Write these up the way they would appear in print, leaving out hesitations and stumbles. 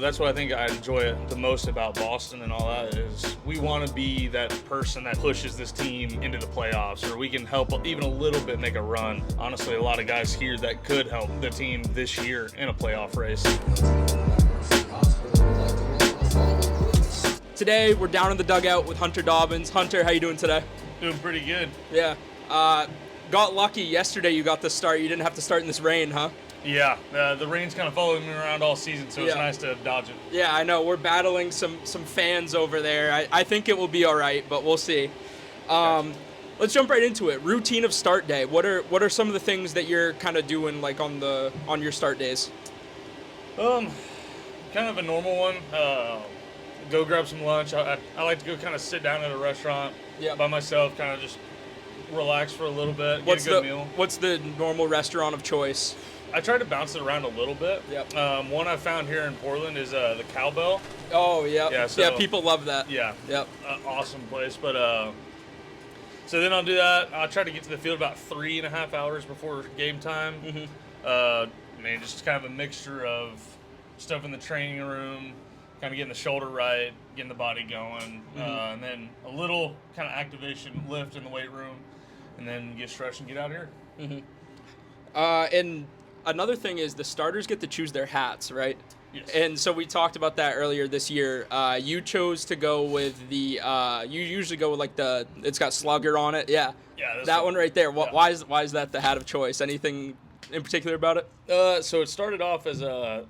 That's what I think I enjoy the most about Boston and all that is we want to be that person that pushes this team into the playoffs, or we can help even a little bit make a run. Honestly, a lot of guys here that could help the team this year in a playoff race. Today, we're down in the dugout with Hunter Dobbins. Hunter, how you doing today? Doing pretty good. Yeah. Got lucky yesterday you got the start. You didn't have to start in this rain, huh? Yeah, the rain's kind of following me around all season, so it's nice to dodge it. Yeah, I know. We're battling some fans over there. I think it will be all right, but we'll see. Let's jump right into it. Routine of start day. What are some of the things that you're kind of doing like on your start days? Kind of a normal one. Go grab some lunch. I like to go kind of sit down at a restaurant by myself, kind of just relax for a little bit, get a good meal. What's the normal restaurant of choice? I try to bounce it around a little bit. Yep. One I found here in Portland is the Cowbell. Oh, yeah. Yeah, people love that. Yeah. Yep. Awesome place. But so then I'll do that. I'll try to get to the field about 3.5 hours before game time. Mm-hmm. Just kind of a mixture of stuff in the training room, kind of getting the shoulder right, getting the body going, and then a little kind of activation lift in the weight room, and then get stretched and get out here. Mm-hmm. And another thing is the starters get to choose their hats, right? Yes. And so we talked about that earlier this year. You chose to go with the you usually go with like it's got slugger on it. Yeah. Yeah. That one right there. Why is that the hat of choice? Anything in particular about it? So it started off as a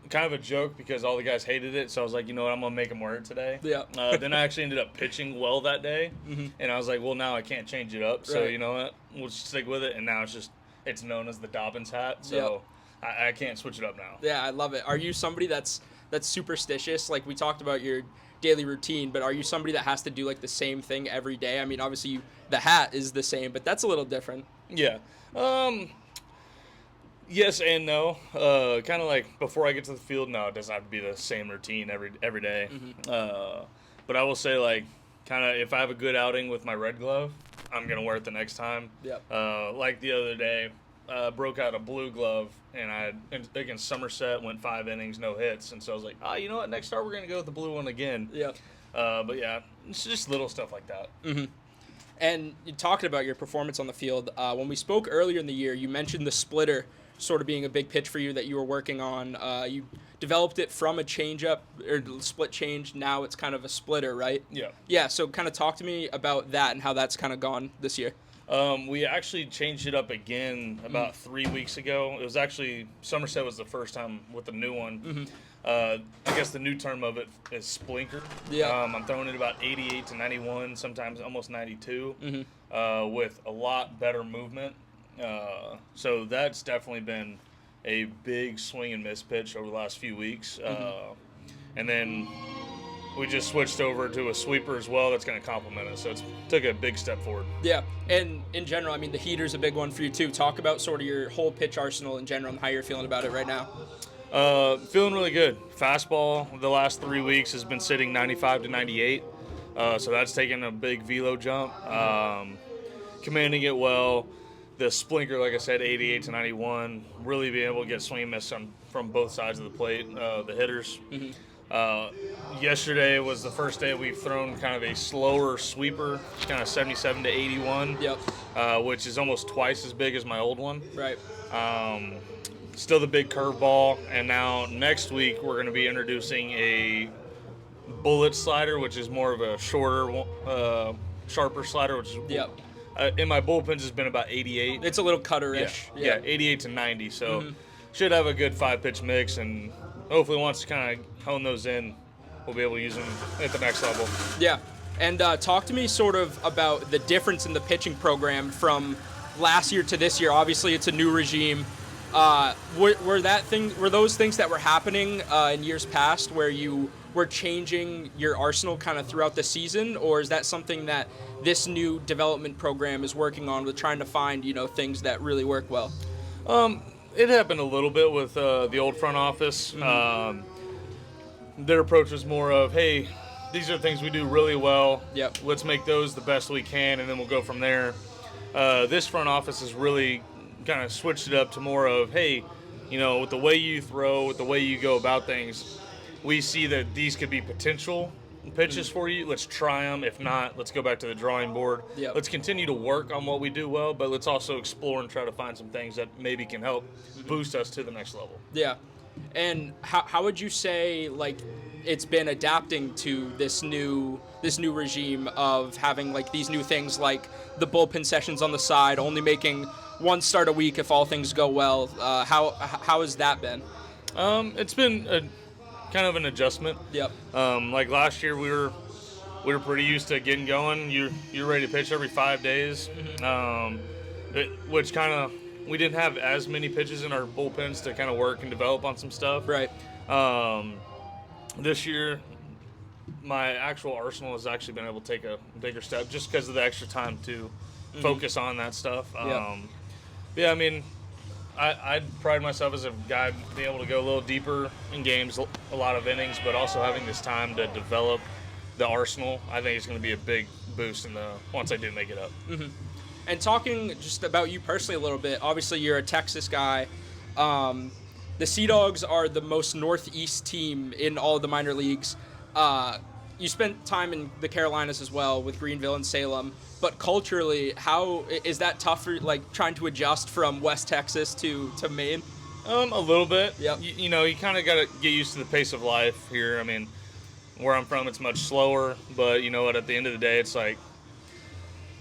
kind of a joke because all the guys hated it. So I was like, you know what, I'm gonna make them wear it today. Yeah. Then I actually ended up pitching well that day, and I was like, well, now I can't change it up. So you know what, we'll just stick with it. And now it's known as the Dobbins hat. So I can't switch it up now. Yeah, I love it. Are you somebody that's superstitious? Like we talked about your daily routine, but are you somebody that has to do like the same thing every day? I mean, obviously the hat is the same, but that's a little different. Yeah. Yes and no. Kind of like before I get to the field, no, it doesn't have to be the same routine every day. But I will say, like, kind of if I have a good outing with my red glove, I'm gonna wear it the next time. Yep. Like the other day, broke out a blue glove, and against Somerset went 5 innings, no hits, and so I was like, you know what? Next start we're gonna go with the blue one again. Yeah. But yeah, it's just little stuff like that. Mm-hmm. And you talking about your performance on the field, when we spoke earlier in the year, you mentioned the splitter sort of being a big pitch for you that you were working on. You developed it from a changeup or split change. Now it's kind of a splitter, right? Yeah. Yeah. So kind of talk to me about that and how that's kind of gone this year. We actually changed it up again about 3 weeks ago. It was actually Somerset was the first time with the new one. I guess the new term of it is splinker. Yeah. I'm throwing it about 88 to 91, sometimes almost 92, with a lot better movement. So that's definitely been a big swing and miss pitch over the last few weeks. And then we just switched over to a sweeper as well that's going to complement us. So it's took a big step forward. Yeah. And in general, I mean, the heater's a big one for you too. Talk about sort of your whole pitch arsenal in general and how you're feeling about it right now. Feeling really good. Fastball the last 3 weeks has been sitting 95 to 98. So that's taken a big velo jump. Commanding it well. The splinker, like I said, 88 to 91, really being able to get swing and miss from both sides of the plate, the hitters. Yesterday was the first day we've thrown kind of a slower sweeper, kind of 77 to 81, which is almost twice as big as my old one. Right. Still the big curveball, and now next week we're going to be introducing a bullet slider, which is more of a shorter, sharper slider, which is in my bullpens has been about 88. It's a little cutter-ish. Yeah, 88 to 90. So should have a good 5-pitch mix, and hopefully once to kind of hone those in, we'll be able to use them at the next level. Yeah. And talk to me sort of about the difference in the pitching program from last year to this year. Obviously, it's a new regime. Were those things that were happening in years past where you were changing your arsenal kind of throughout the season, or is that something that this new development program is working on with trying to find, things that really work well? It happened a little bit with the old front office. Their approach was more of, hey, these are things we do really well. Yep. Let's make those the best we can, and then we'll go from there. This front office has really kind of switched it up to more of, hey, with the way you throw, with the way you go about things, we see that these could be potential pitches for you. Let's try them. If not, let's go back to the drawing board. Yep. Let's continue to work on what we do well, but let's also explore and try to find some things that maybe can help boost us to the next level. Yeah. And how would you say, like, it's been adapting to this new regime of having, like, these new things like the bullpen sessions on the side, only making one start a week if all things go well? How has that been? It's been kind of an adjustment. Yep. Like last year, we were pretty used to getting going. You're ready to pitch every 5 days, which kind of we didn't have as many pitches in our bullpens to kind of work and develop on some stuff. Right. This year, my actual arsenal has actually been able to take a bigger step just because of the extra time to focus on that stuff. Yeah, I mean, I pride myself as a guy being able to go a little deeper in games, a lot of innings, but also having this time to develop the arsenal. I think it's going to be a big boost once I do make it up. Mm-hmm. And talking just about you personally a little bit, obviously you're a Texas guy. The Sea Dogs are the most northeast team in all of the minor leagues. You spent time in the Carolinas as well with Greenville and Salem. But culturally, how is that tough for, like, trying to adjust from West Texas to Maine? A little bit. Yep. You know, you kind of got to get used to the pace of life here. I mean, where I'm from, it's much slower. But you know what? At the end of the day, it's like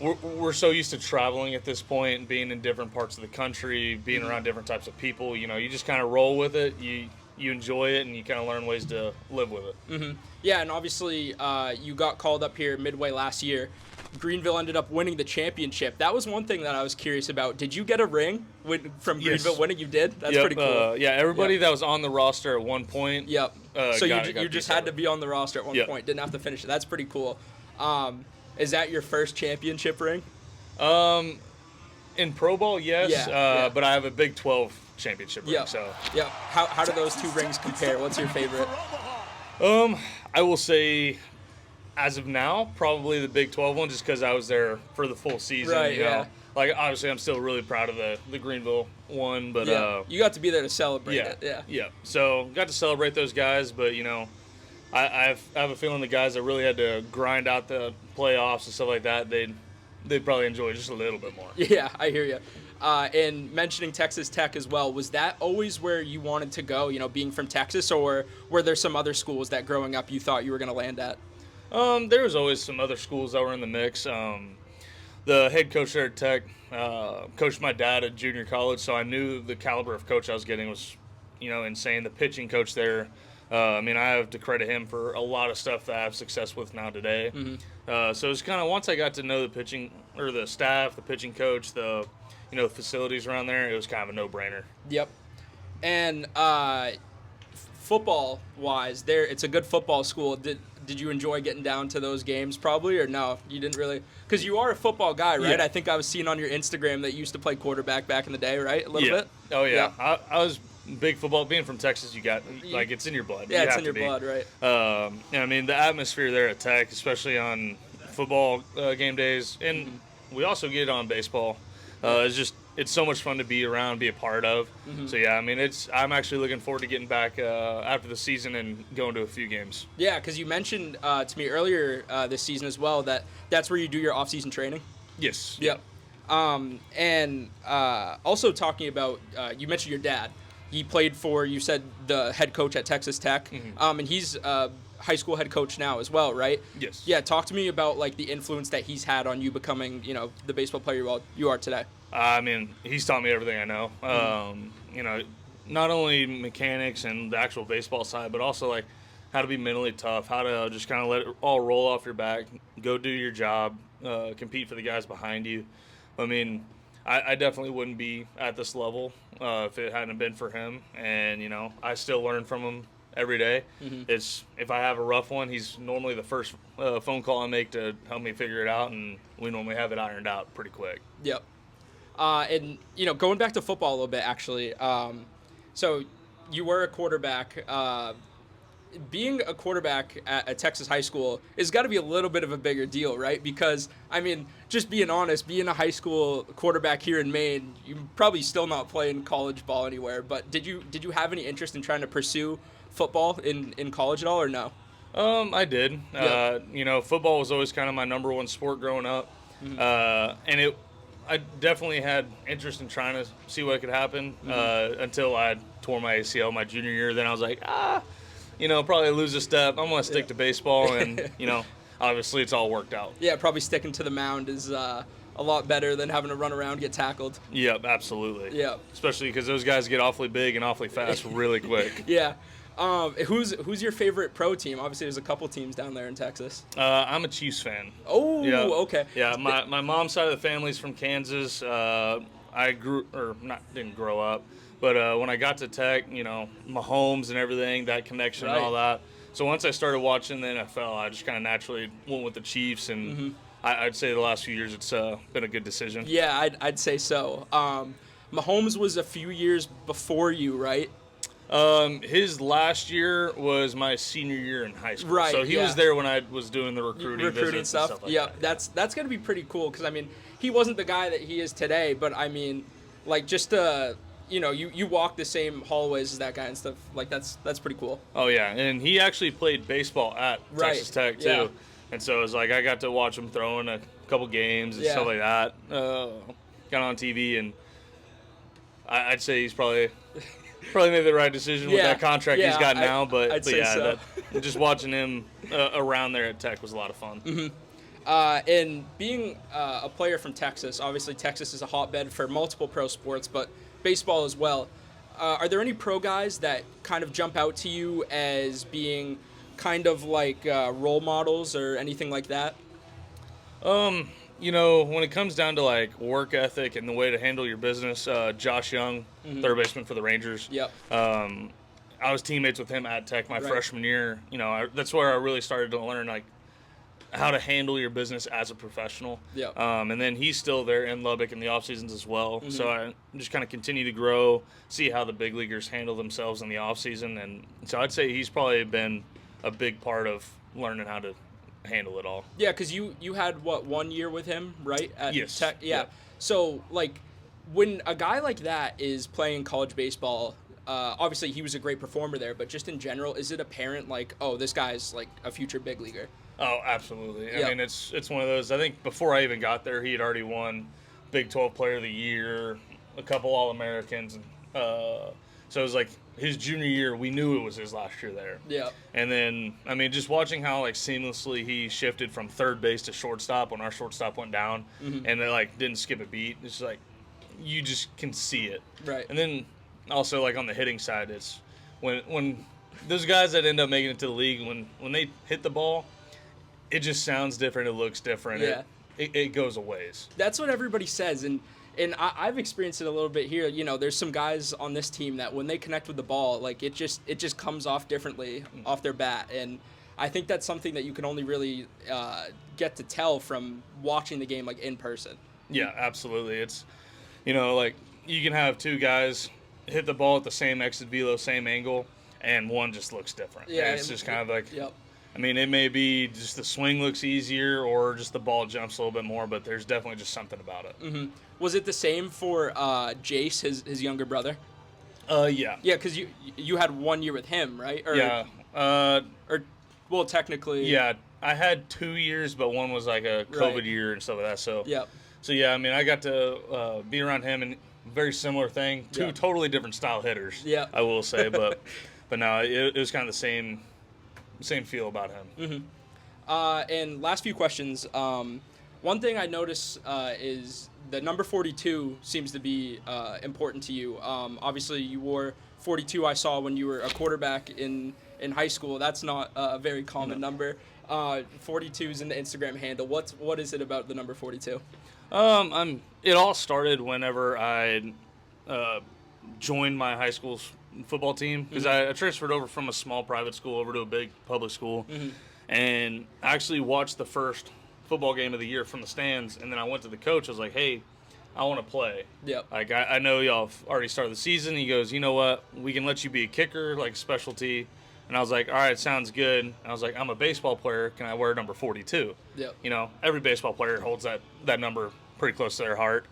we're so used to traveling at this point and being in different parts of the country, being around different types of people. You know, you just kind of roll with it. You enjoy it, and you kind of learn ways to live with it. Mm-hmm. Yeah, and obviously you got called up here midway last year. Greenville ended up winning the championship. That was one thing that I was curious about. Did you get a ring from Greenville winning? You did? That's pretty cool. Yeah, everybody that was on the roster at one point. Yep. So you just had to be on the roster at one Yep. point. Didn't have to finish it. That's pretty cool. Is that your first championship ring? In Pro Ball, yes. Yeah. But I have a Big 12 championship ring. So. Yeah. How do those two rings compare? What's your favorite? I will say, as of now, probably the Big 12 one, just because I was there for the full season. Right. You know? Like, obviously, I'm still really proud of the Greenville one, but you got to be there to celebrate it. Yeah. So got to celebrate those guys, but you know, I have a feeling the guys that really had to grind out the playoffs and stuff like that, they'd probably enjoy it just a little bit more. Yeah, I hear you. And mentioning Texas Tech as well, was that always where you wanted to go, you know, being from Texas, or were there some other schools that growing up you thought you were going to land at? There was always some other schools that were in the mix. The head coach there at Tech coached my dad at junior college, so I knew the caliber of coach I was getting was, you know, insane. The pitching coach there, I mean, I have to credit him for a lot of stuff that I have success with now today. Mm-hmm. So it was kind of, once I got to know the pitching, or the staff, the pitching coach, the facilities around there, it was kind of a no-brainer. Yep. And football-wise, it's a good football school. Did you enjoy getting down to those games probably, or no? You didn't really? Because you are a football guy, right? Yeah. I think I was seeing on your Instagram that you used to play quarterback back in the day, right? A little bit? Oh, yeah. I was big football. Being from Texas, it's in your blood. Yeah, it's in your blood, right? I mean, the atmosphere there at Tech, especially on football game days, and we also get it on baseball. It's so much fun to be around, be a part of. So yeah, I mean, I'm actually looking forward to getting back after the season and going to a few games. Yeah, because you mentioned to me earlier this season as well that's where you do your off-season training. Yes. Yep. And also talking about, you mentioned your dad. He played for, you said, the head coach at Texas Tech, and he's high school head coach now as well, right? Yes. Yeah, talk to me about, like, the influence that he's had on you becoming, you know, the baseball player you are today. I mean, he's taught me everything I know. You know, not only mechanics and the actual baseball side, but also, like, how to be mentally tough, how to just kind of let it all roll off your back, go do your job, compete for the guys behind you. I mean, I definitely wouldn't be at this level if it hadn't been for him. And, you know, I still learn from him every day. If I have a rough one, he's normally the first phone call I make to help me figure it out, and we normally have it ironed out pretty quick. Yep. And, you know, going back to football a little bit, actually, so you were a quarterback. Being a quarterback at a Texas high school has got to be a little bit of a bigger deal, right? Because, I mean, just being honest, being a high school quarterback here in Maine, you're probably still not playing college ball anywhere. But did you have any interest in trying to pursue football in college at all, or no? I did. Yep. Football was always kind of my number one sport growing up. And I definitely had interest in trying to see what could happen until I tore my ACL my junior year. Then I was like, probably lose a step. I'm going to stick to baseball. And, obviously it's all worked out. Yeah, probably sticking to the mound is a lot better than having to run around, get tackled. Yep, absolutely. Yeah. Especially because those guys get awfully big and awfully fast really quick. Yeah. Who's your favorite pro team? Obviously, there's a couple teams down there in Texas. I'm a Chiefs fan. Oh, yeah. Okay. Yeah, my mom's side of the family's from Kansas. I didn't grow up, but when I got to Tech, Mahomes and everything, that connection and all that. So once I started watching the NFL, I just kind of naturally went with the Chiefs, and I'd say the last few years it's been a good decision. Yeah, I'd say so. Mahomes was a few years before you, right? His last year was my senior year in high school. Right. So he was there when I was doing the recruiting visits stuff. And stuff like yeah, that. that's gonna be pretty cool because he wasn't the guy that he is today, but just you walk the same hallways as that guy and stuff. Like that's pretty cool. Oh yeah, and he actually played baseball at Texas Tech too, and so it was like I got to watch him throw in a couple games and stuff like that. Got on TV, and I'd say he's probably made the right decision with that contract he's got now. But just watching him around there at Tech was a lot of fun. And being a player from Texas, obviously Texas is a hotbed for multiple pro sports, but baseball as well. Are there any pro guys that kind of jump out to you as being kind of like role models or anything like that? When it comes down to like work ethic and the way to handle your business, Josh Young, third baseman for the Rangers. Yep. I was teammates with him at Tech my freshman year. That's where I really started to learn like how to handle your business as a professional. Yep. And then he's still there in Lubbock in the off seasons as well. So I just kind of continue to grow, see how the big leaguers handle themselves in the off season, and so I'd say he's probably been a big part of learning how to handle it all. Yeah, because you had 1 year with him, right? At yes. Tech? Yeah. So like when a guy like that is playing college baseball, obviously he was a great performer there, but just in general, is it apparent like, oh, this guy's like a future big leaguer? Oh, absolutely. I mean, it's one of those. I think before I even got there, he had already won Big 12 Player of the Year, a couple All-Americans. So it was like his junior year, we knew it was his last year there. Yeah. And then, I mean, just watching how like seamlessly he shifted from third base to shortstop when our shortstop went down, and they like didn't skip a beat. It's like you just can see it. Right. And then also like on the hitting side, it's when those guys that end up making it to the league, when they hit the ball, it just sounds different. It looks different. Yeah. It goes a ways. That's what everybody says, and I've experienced it a little bit here. There's some guys on this team that when they connect with the ball, like it just comes off differently off their bat, and I think that's something that you can only really get to tell from watching the game like in person. Yeah, absolutely. It's like you can have two guys hit the ball at the same exit velo, same angle, and one just looks different. Yeah, and it's just kind of like. Yep. I mean, it may be just the swing looks easier or just the ball jumps a little bit more, but there's definitely just something about it. Mm-hmm. Was it the same for Jace, his younger brother? Yeah. Yeah, because you had 1 year with him, right? Yeah. Well, technically. Yeah, I had 2 years, but one was like a COVID year and stuff like that. So. Yeah. So yeah, I mean, I got to be around him, and very similar thing. Two totally different style hitters. Yeah. I will say, but no, it was kind of the same feel about him. Mm-hmm. And last few questions. One thing I notice is the number 42 seems to be important to you. Obviously, you wore 42. I saw when you were a quarterback in high school. That's not a very common number. 42 is in the Instagram handle. What is it about the number 42? It all started whenever I joined my high school's football team, because I transferred over from a small private school over to a big public school, and I actually watched the first football game of the year from the stands, and then I went to the coach. I was like, hey, I want to play. Yep. Like, I know y'all have already started the season. He goes, you know what, we can let you be a kicker, like specialty. And I was like, all right, sounds good. And I was like, I'm a baseball player. Can I wear number 42? Yep. Every baseball player holds that number pretty close to their heart.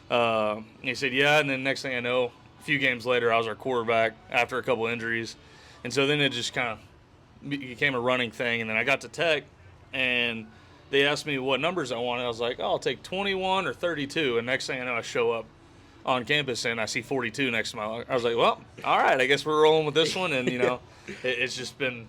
And he said, yeah. And then next thing I know, a few games later, I was our quarterback after a couple injuries. And so then it just kind of became a running thing. And then I got to Tech, and they asked me what numbers I wanted. I was like, oh, I'll take 21 or 32. And next thing I know, I show up on campus and I see 42 next to my. I was like, well, all right, I guess we're rolling with this one. And, it's just been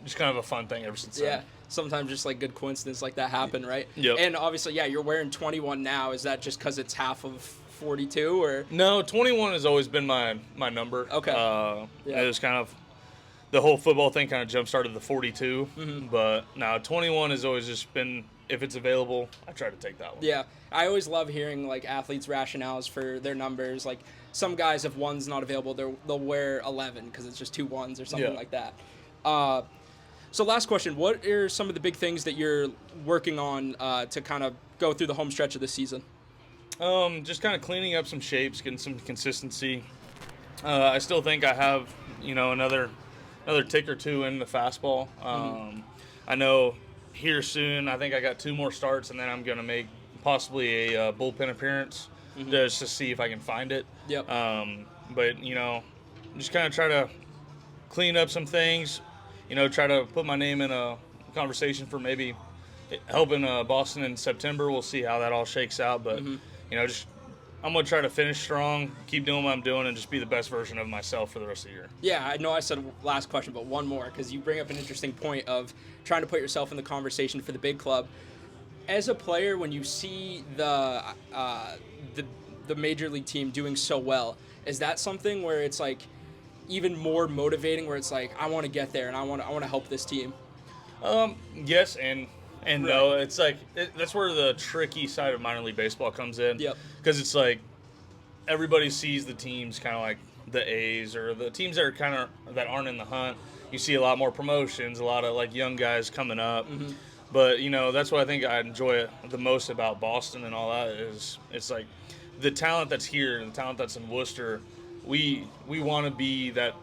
just kind of a fun thing ever since then. Sometimes just like good coincidence like that happen, right? Yep. And obviously, you're wearing 21 now. Is that just because it's half of 42 or? No, 21 has always been my number. Okay. It was kind of the whole football thing kind of jump started the 42, but now 21 has always just been, if it's available, I try to take that one. Yeah, I always love hearing like athletes' rationales for their numbers. Like some guys, if one's not available, they'll wear 11 because it's just 2 1s or something like that. So last question, what are some of the big things that you're working on to kind of go through the home stretch of the season? Just kind of cleaning up some shapes, getting some consistency. I still think I have, another tick or two in the fastball. I know here soon, I think I got 2 more starts, and then I'm going to make possibly a bullpen appearance just to see if I can find it. Yep. But, just kind of try to clean up some things, try to put my name in a conversation for maybe helping Boston in September. We'll see how that all shakes out. But, I'm going to try to finish strong, keep doing what I'm doing, and just be the best version of myself for the rest of the year. Yeah, I know I said last question, but one more, because you bring up an interesting point of trying to put yourself in the conversation for the big club. As a player, when you see the major league team doing so well, is that something where it's like even more motivating, where it's like, I want to get there and I want to help this team? Yes, and no, it's like that's where the tricky side of minor league baseball comes in. Yep. Because it's like everybody sees the teams kind of like the A's or the teams that are that aren't in the hunt. You see a lot more promotions, a lot of like young guys coming up. But that's what I think I enjoy the most about Boston and all that is it's like the talent that's here and the talent that's in Worcester. We want to be that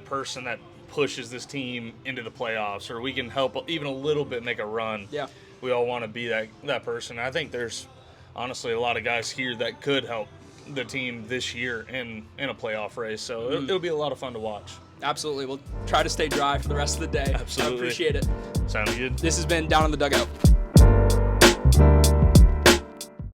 person that pushes this team into the playoffs, or we can help even a little bit make a run. Yeah. We all want to be that person. I think there's honestly a lot of guys here that could help the team this year in a playoff race. So it'll be a lot of fun to watch. Absolutely. We'll try to stay dry for the rest of the day. Absolutely. I appreciate it. Sounds good. This has been Down in the Dugout.